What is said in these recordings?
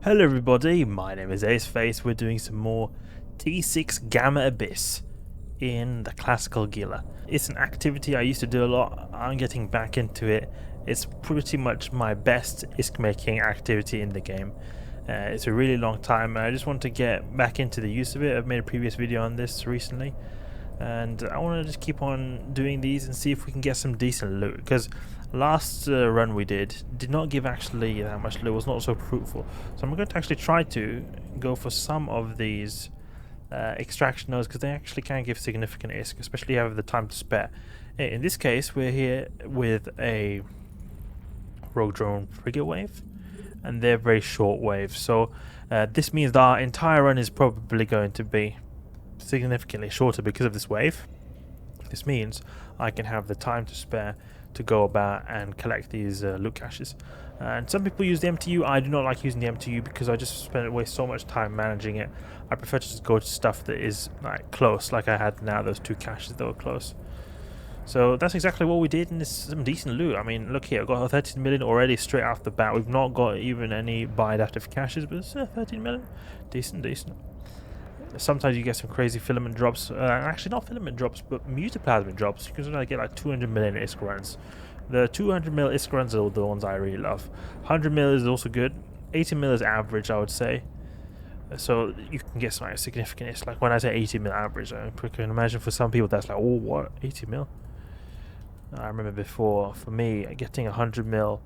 Hello everybody, my name is Aceface. We're doing some more T6 Gamma Abyss in the classical Gila. It's an activity I used to do a lot. I'm getting back into it. It's pretty much my best ISK making activity in the game. It's a really long time and I just want to get back into the use of it. I've made a previous video on this recently and I want to just keep on doing these and see if we can get some decent loot, because last run we did not give actually that much loot, was not so fruitful. So I'm going to actually try to go for some of these extraction nodes, because they actually can give significant ISK, especially if you have the time to spare. In this case we're here with a rogue drone frigate wave and they're very short waves, so this means that our entire run is probably going to be significantly shorter because of this wave. This means I can have the time to spare to go about and collect these loot caches. And some people use the MTU. I do not like using the MTU because I just waste so much time managing it. I prefer to just go to stuff that is like close, like I had now, those two caches that were close. So that's exactly what we did, and it's some decent loot. I mean, look here, I've got 13 million already straight off the bat. We've not got even any bioadaptive caches, but it's 13 million. Decent. Sometimes you get some crazy filament drops. Actually, not filament drops, but mutaplasmid drops. You can get like 200 million ISK runs. The 200 mil ISK runs are the ones I really love. 100 mil is also good. 80 mil is average, I would say. So you can get some like, significant ISK. Like when I say 80 mil average, I can imagine for some people that's like, oh, what? 80 mil? I remember before, for me, getting 100 mil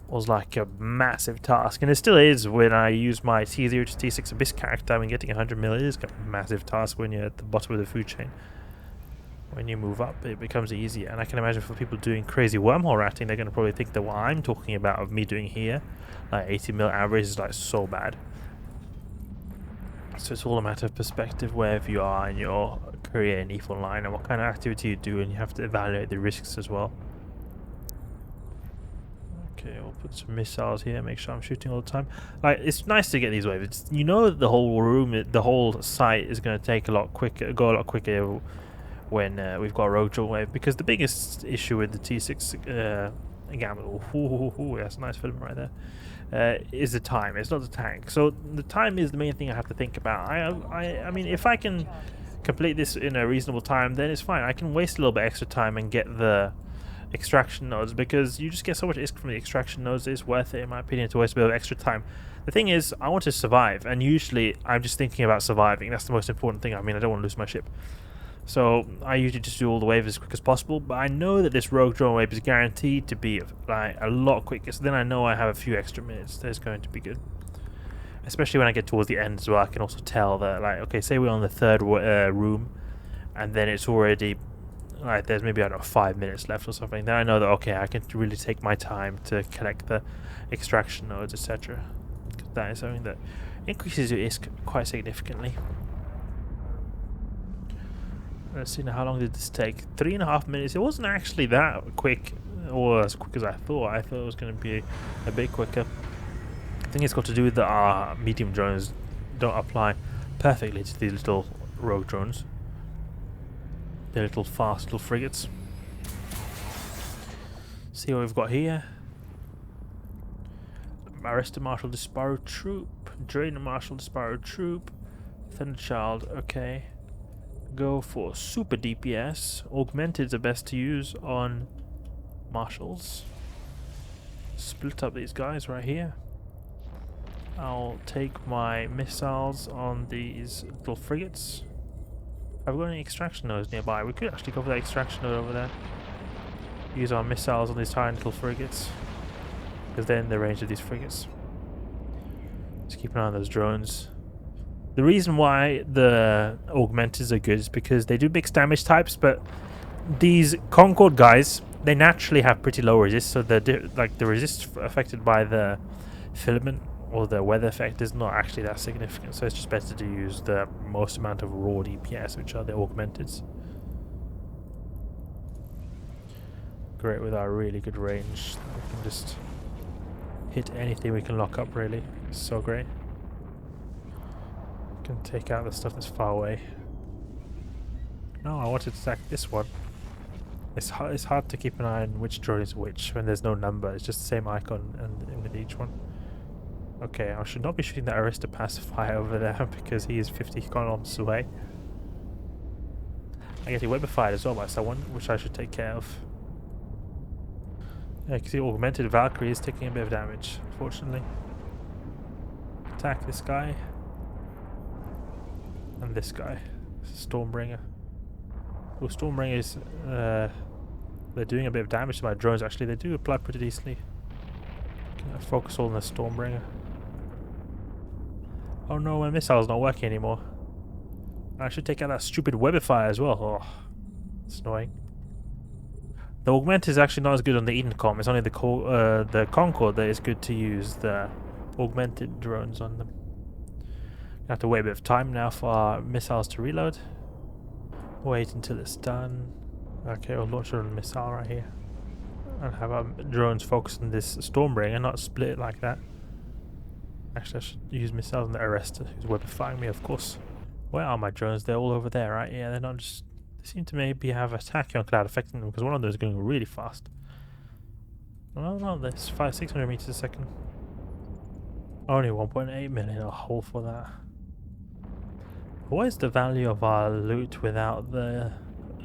was like a massive task, and it still is when I use my T0 to T6 Abyss character. I mean, getting 100 mil is a massive task when you're at the bottom of the food chain. When you move up, it becomes easier, and I can imagine for people doing crazy wormhole ratting, they're going to probably think that what I'm talking about of me doing here, like 80 mil average, is like so bad. So it's all a matter of perspective, wherever you are in your career in ETH Online and what kind of activity you do, and you have to evaluate the risks as well. Okay, we'll put some missiles here, make sure I'm shooting all the time. Like, it's nice to get these waves. It's, you know, the whole room, the whole site is going to take a lot quicker, go a lot quicker when we've got a rogue drone wave, because the biggest issue with the T6 Gamma, that's a nice film right there, is the time. It's not the tank. So the time is the main thing I have to think about. I mean, if I can complete this in a reasonable time, then it's fine. I can waste a little bit extra time and get the extraction nodes, because you just get so much ISK from the extraction nodes. It's worth it, in my opinion, to waste a bit of extra time. The thing is, I want to survive, and usually I'm just thinking about surviving. That's the most important thing. I mean, I don't want to lose my ship, so I usually just do all the waves as quick as possible. But I know that this rogue drone wave is guaranteed to be like a lot quicker, so then I know I have a few extra minutes. That's going to be good, especially when I get towards the end as well. I can also tell that, like, okay, say we're on the third room and then it's already like there's maybe, I don't know, 5 minutes left or something, then I know that, okay, I can really take my time to collect the extraction nodes, etc. That is something that increases your ISK quite significantly. Let's see now, how long did this take? 3.5 minutes. It wasn't actually that quick, or as quick as I thought. I thought it was going to be a bit quicker. I think it's got to do with that medium drones don't apply perfectly to these little rogue drones. They're little fast little frigates. See what we've got here. Arrest a Marshal Disparrow Troop. Drain a Marshal Disparrow Troop. Thunderchild, okay. Go for super DPS. Augmented's are best to use on Marshals. Split up these guys right here. I'll take my missiles on these little frigates. Have we got any extraction nodes nearby? We could actually go for that extraction node over there. Use our missiles on these tiny little frigates, because they're in the range of these frigates. Just keep an eye on those drones. The reason why the Augmentors are good is because they do mixed damage types, but these Concord guys, they naturally have pretty low resist, so the resist affected by the filament or the weather effect is not actually that significant, so it's just better to use the most amount of raw DPS, which are the Augmenteds. Great with our really good range. We can just hit anything we can lock up, really. It's so great. We can take out the stuff that's far away. No, I wanted to attack this one. It's hard to keep an eye on which drone is which when there's no number. It's just the same icon and with each one. Okay, I should not be shooting that Arista pacifier over there because he is 50 kilometers away. I get webified as well by someone, which I should take care of. Yeah, you can see Augmented Valkyrie is taking a bit of damage, unfortunately. Attack this guy. And this guy. Stormbringer. Well, Stormbringers, they're doing a bit of damage to my drones actually. They do apply pretty decently. Focus all on the Stormbringer. Oh no, my missile's not working anymore. I should take out that stupid webifier as well. Oh, it's annoying. The Augment is actually not as good on the Edencom. It's only the Concorde that is good to use the augmented drones on them. Have to wait a bit of time now for our missiles to reload. Wait until it's done. Okay, we'll launch a missile right here. And have our drones focus on this Stormbringer, not split it like that. Actually, I should use missiles on the Arrester, who's webifying me, of course. Where are my drones? They're all over there, right? Yeah, they're not just... They seem to maybe have a tachyon cloud affecting them, because one of them is going really fast. Oh no, there's 600 meters a second. Only 1.8 million, I'll hold for that. What is the value of our loot without the...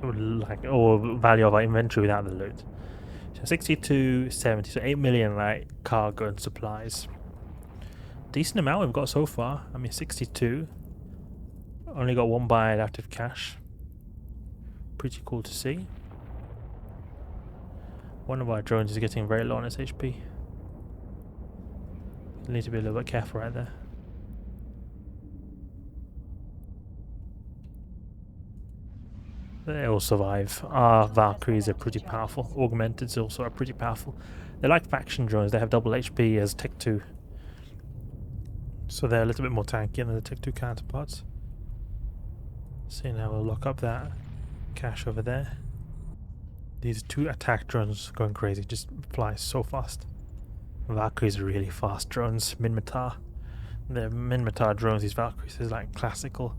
or value of our inventory without the loot? So 62.70, so 8 million like cargo and supplies. Decent amount we've got so far. I mean 62. Only got one buy active cash. Pretty cool to see. One of our drones is getting very low on its HP. Need to be a little bit careful right there. They all survive. Our Valkyries are pretty powerful. Augmenteds also are pretty powerful. They're like faction drones. They have double HP as Tech 2. So they're a little bit more tanky than the Tech 2 counterparts. See, now we'll lock up that cache over there. These two attack drones going crazy. Just fly so fast. Valkyries are really fast drones. Minmatar. They're Minmatar drones, these Valkyries. Is like classical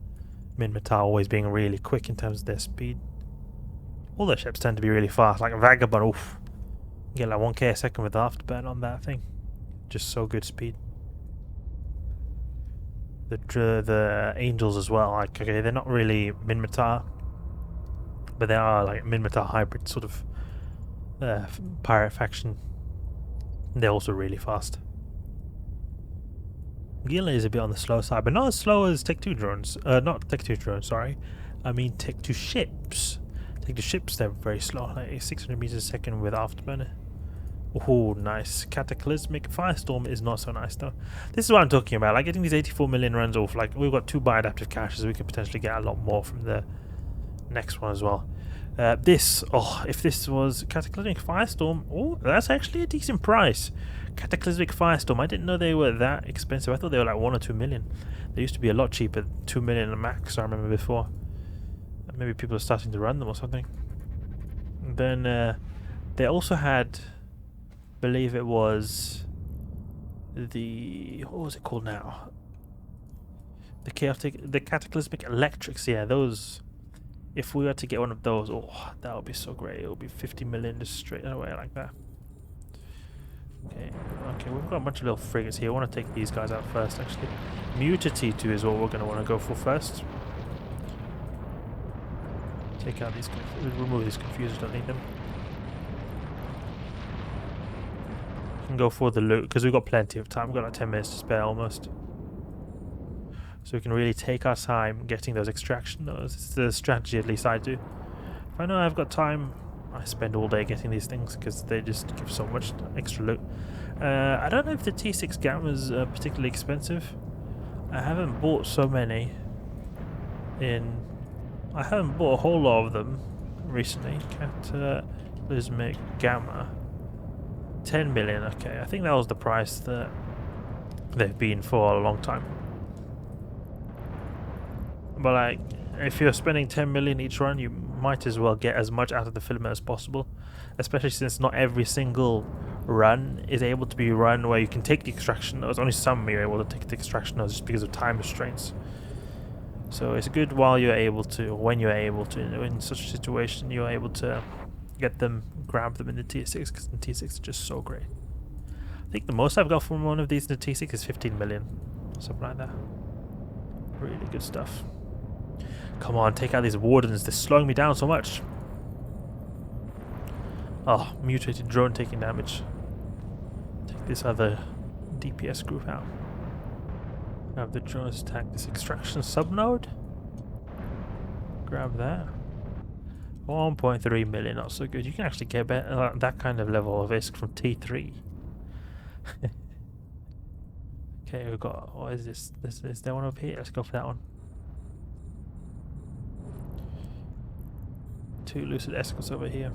Minmatar always being really quick in terms of their speed. All their ships tend to be really fast. Like a Vagabond, oof. You get like 1k a second with the Afterburner on that thing. Just so good speed. The Angels as well. Like, okay, they're not really Minmatar, but they are like Minmatar hybrid sort of pirate faction. They're also really fast. Gila is a bit on the slow side, but not as slow as Tech 2 drones. Not Tech 2 drones, sorry. I mean Tech 2 ships. Tech 2 ships, they're very slow, like 600 meters a second with Afterburner. Oh, nice. Cataclysmic Firestorm is not so nice though. This is what I'm talking about, like getting these 84 million runs off. Like, we've got 2 bioadaptive caches, we could potentially get a lot more from the next one as well. If this was Cataclysmic Firestorm, oh, that's actually a decent price. Cataclysmic Firestorm, I didn't know they were that expensive. I thought they were like 1 or 2 million. They used to be a lot cheaper, 2 million a max, I remember before. Maybe people are starting to run them or something. And then they also had, I believe it was the, what was it called now? The Cataclysmic Electrics, yeah, those. If we were to get one of those, oh, that would be so great. It would be 50 million just straight away like that. Okay, we've got a bunch of little frigates here. I want to take these guys out first, actually. Muta T2 is what we're going to want to go for first. Take out these, remove these confusers, don't need them. We can go for the loot, because we've got plenty of time. We've got like 10 minutes to spare almost. So we can really take our time getting those extraction. This is the strategy, at least I do. If I know I've got time, I spend all day getting these things because they just give so much extra loot. I don't know if the T6 Gammas are particularly expensive. I haven't bought so many. I haven't bought a whole lot of them recently. Cataclysmic Gamma. 10 million, okay. I think that was the price that they've been for a long time. But like, if you're spending 10 million each run, you might as well get as much out of the filament as possible. Especially since not every single run is able to be run where you can take the extraction nodes. Only some you're able to take the extraction nodes just because of time restraints. So it's good while you're able to, when you're able to, in such a situation, you're able to get them, grab them in the T6, because the T6 is just so great. I think the most I've got from one of these in the T6 is 15 million. Something like that. Really good stuff. Come on, take out these wardens. They're slowing me down so much. Oh, mutated drone taking damage. Take this other DPS group out. Have the drones attack this extraction subnode. Grab that. 1.3 million, not so good. You can actually get better, that kind of level of ISK from T3. Okay, we've got, what is this? Is there one over here? Let's go for that one. 2 lucid escorts over here.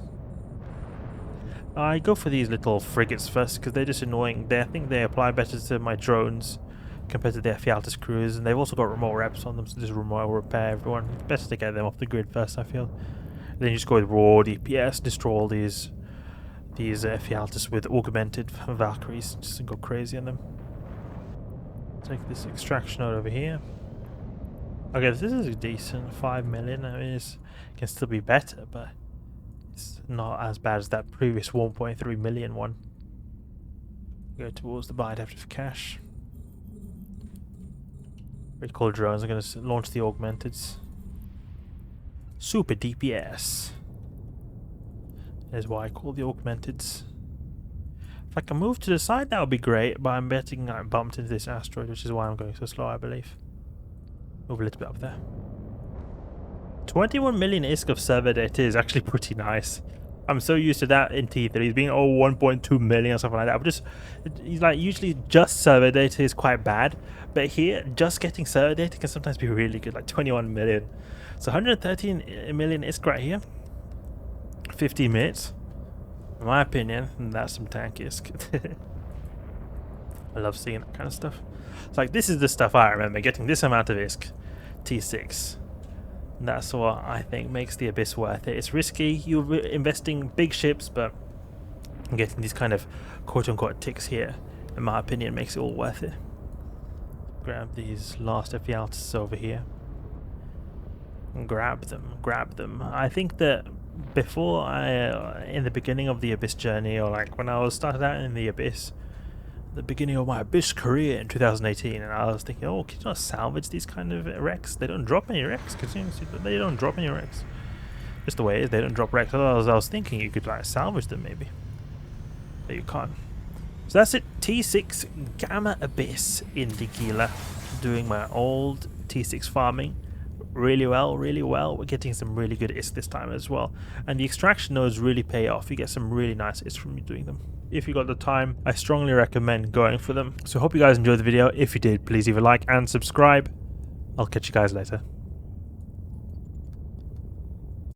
I go for these little frigates first because they're just annoying. I think they apply better to my drones compared to their Ephialtes crews, and they've also got remote reps on them, so just remote repair everyone. It's better to get them off the grid first, I feel. Then you just go with raw DPS, destroy all these Ephialtes with augmented Valkyries, just go crazy on them. Take this extraction node over here. Okay, this is a decent 5 million. I mean, it can still be better, but it's not as bad as that previous 1.3 million one. Go towards the buy adaptive cache. Very cool drones. I'm going to launch the augmenteds. Super DPS. Is why I call the augmenteds. If I can move to the side, that would be great, but I'm betting I bumped into this asteroid, which is why I'm going so slow, I believe. Move a little bit up there. 21 million ISK of server data is actually pretty nice. I'm so used to that in T3 being 1.2 million or something like that. But just like usually just server data is quite bad, but here just getting server data can sometimes be really good, like 21 million. So 113 million ISK right here. 15 minutes. In my opinion, that's some tank ISK. I love seeing that kind of stuff. It's like, this is the stuff I remember, getting this amount of ISK. T6. And that's what I think makes the Abyss worth it. It's risky, you're investing big ships, but getting these kind of quote-unquote ticks here, in my opinion, makes it all worth it. Grab these last Ephialtes over here. And grab them. I think that before in the beginning of the Abyss journey, or like when I was started out in the Abyss, the beginning of my Abyss career in 2018, and I was thinking, oh, can you not salvage these kind of wrecks? They don't drop any wrecks. They don't drop any wrecks. Just the way it is, they don't drop wrecks. I was thinking you could like salvage them maybe, but you can't. So that's it. T6 Gamma Abyss in the Gila, doing my old T6 farming really well. We're getting some really good ISK this time as well, and the extraction nodes really pay off. You get some really nice ISK from doing them. If you got the time, I strongly recommend going for them. So hope you guys enjoyed the video. If you did, please leave a like and subscribe. I'll catch you guys later.